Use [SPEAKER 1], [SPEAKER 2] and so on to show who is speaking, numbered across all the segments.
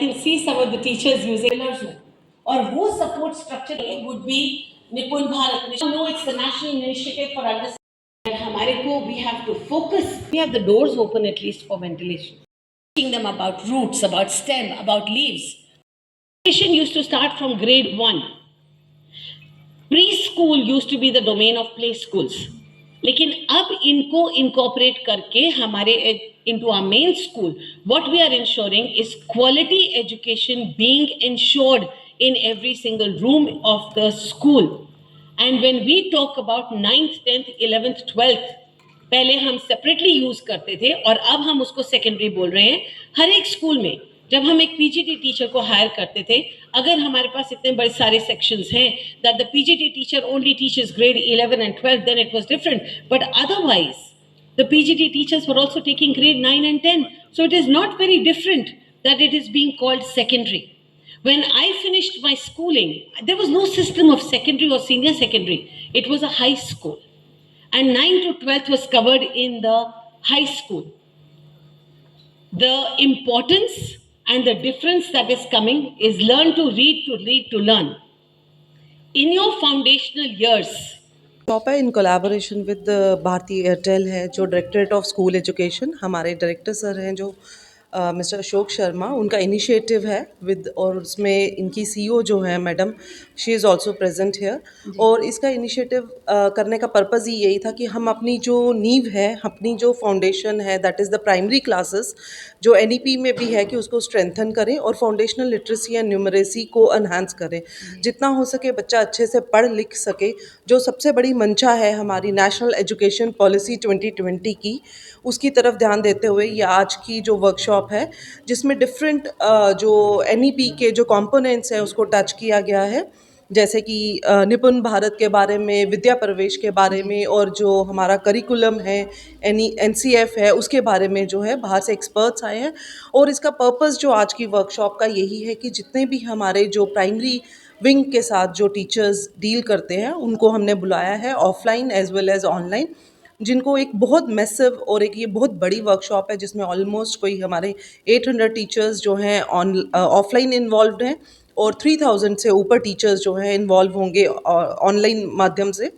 [SPEAKER 1] can see some of the teachers using pillars or wo support structure would be Nipun Bharat Mission. No, it's the national initiative for understanding. Hamare ko we have to focus. We have the doors open at least for ventilation. Teaching them about roots, about stem, about leaves. Education used to start from grade 1. Preschool used to be the domain of play schools. लेकिन अब इनको incorporate करके हमारे into our main school, what we are ensuring is quality education being ensured in every single room of the school. And when we talk about 9th, 10th, 11th, 12th, पहले हम separately use करते थे और अब हम उसको secondary बोल रहे हैं. हर एक स्कूल में जब हम एक पीजीटी टीचर को हायर करते थे, अगर हमारे पास इतने बड़े सारे सेक्शंस हैं that the PGT teacher only teaches grade 11 and 12, then it was different. But otherwise, the PGT teachers were also taking grade 9 and 10. So it is not very different that it is being called secondary. When I finished my schooling, there was no system of secondary or senior secondary. It was a high school. And 9 to 12th was covered in the high school. The importance and the difference that is coming is learn to read to learn. In your foundational years,
[SPEAKER 2] shop है in collaboration with Bharti Airtel है, जो directorate of school education, हमारे director sir हैं जो mister Ashok Sharma, उनका initiative है with, और उसमें इनकी सीईओ जो है madam, she is also present here. और इसका इनिशिएटिव करने का पर्पज़ ही यही था कि हम अपनी जो नींव है, अपनी जो फाउंडेशन है, that is the primary classes, जो एनईपी में भी है कि उसको स्ट्रेंथन करें और फाउंडेशनल लिटरेसी एंड न्यूमरेसी को एनहांस करें. जितना हो सके बच्चा अच्छे से पढ़ लिख सके. जो सबसे बड़ी मंशा है हमारी नेशनल एजुकेशन पॉलिसी 2020 की, उसकी तरफ ध्यान देते हुए ये आज की जो वर्कशॉप है, जिसमें डिफरेंट जो एनईपी के जो कंपोनेंट्स हैं उसको टच किया गया है, जैसे कि निपुण भारत के बारे में, विद्या प्रवेश के बारे में, और जो हमारा करिकुलम है एनसीएफ है उसके बारे में जो है बाहर से एक्सपर्ट्स आए हैं. और इसका पर्पस जो आज की वर्कशॉप का यही है कि जितने भी हमारे जो प्राइमरी विंग के साथ जो टीचर्स डील करते हैं उनको हमने बुलाया है offline as well as online, जिनको एक बहुत मैसिव और एक ये बहुत बड़ी वर्कशॉप है जिसमें ऑलमोस्ट कोई हमारे 800 टीचर्स जो हैं ऑफलाइन इन्वॉल्व हैं और 3000 से ऊपर टीचर्स जो हैं इन्वॉल्व होंगे ऑनलाइन माध्यम से.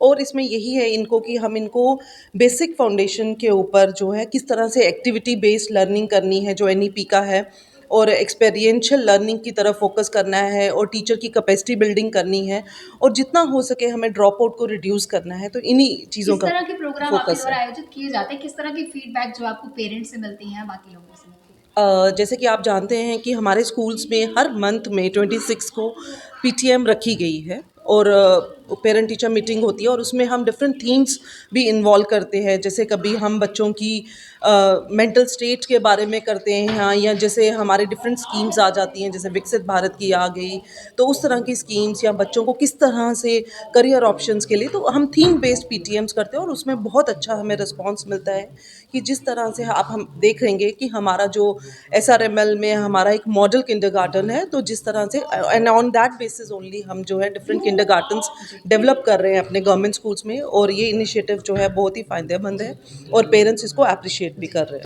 [SPEAKER 2] और इसमें यही है इनको कि हम इनको बेसिक फाउंडेशन के ऊपर जो है किस तरह से एक्टिविटी बेस्ड लर्निंग करनी है जो एनईपी का है, और एक्सपेरिएंशियल लर्निंग की तरफ फोकस करना है, और टीचर की कैपेसिटी बिल्डिंग करनी है, और जितना हो सके हमें ड्रॉप आउट को रिड्यूस करना है. तो इन्हीं चीज़ों का
[SPEAKER 3] किस तरह के प्रोग्राम आपके
[SPEAKER 2] फोकस
[SPEAKER 3] द्वारा
[SPEAKER 2] है.
[SPEAKER 3] आयोजित किए जाते हैं? किस तरह की फीडबैक जो आपको पेरेंट्स से मिलती हैं, बाकी लोगों से मिलती है?
[SPEAKER 2] जैसे कि आप जानते हैं कि हमारे स्कूल्स में हर मंथ में 26 को पीटीएम रखी गई है और पेरेंट टीचर मीटिंग होती है, और उसमें हम डिफरेंट थीम्स भी इन्वॉल्व करते हैं. जैसे कभी हम बच्चों की मेंटल स्टेट के बारे में करते हैं, या जैसे हमारे डिफरेंट स्कीम्स आ जाती हैं, जैसे विकसित भारत की आ गई, तो उस तरह की स्कीम्स, या बच्चों को किस तरह से करियर ऑप्शंस के लिए, तो हम थीम बेस्ड पीटीएम्स करते हैं. और उसमें बहुत अच्छा हमें रिस्पॉन्स मिलता है कि जिस तरह से आप हम देख लेंगे कि हमारा जो SRML में हमारा एक मॉडल किंडरगार्टन है, तो जिस तरह से and on that basis only हम जो है डिफरेंट किंडरगार्टन्स डेवलप कर रहे हैं अपने गवर्नमेंट स्कूल्स में. और ये इनिशिएटिव जो है बहुत ही फ़ायदेमंद है और पेरेंट्स इसको अप्रिशिएट भी कर रहे हैं.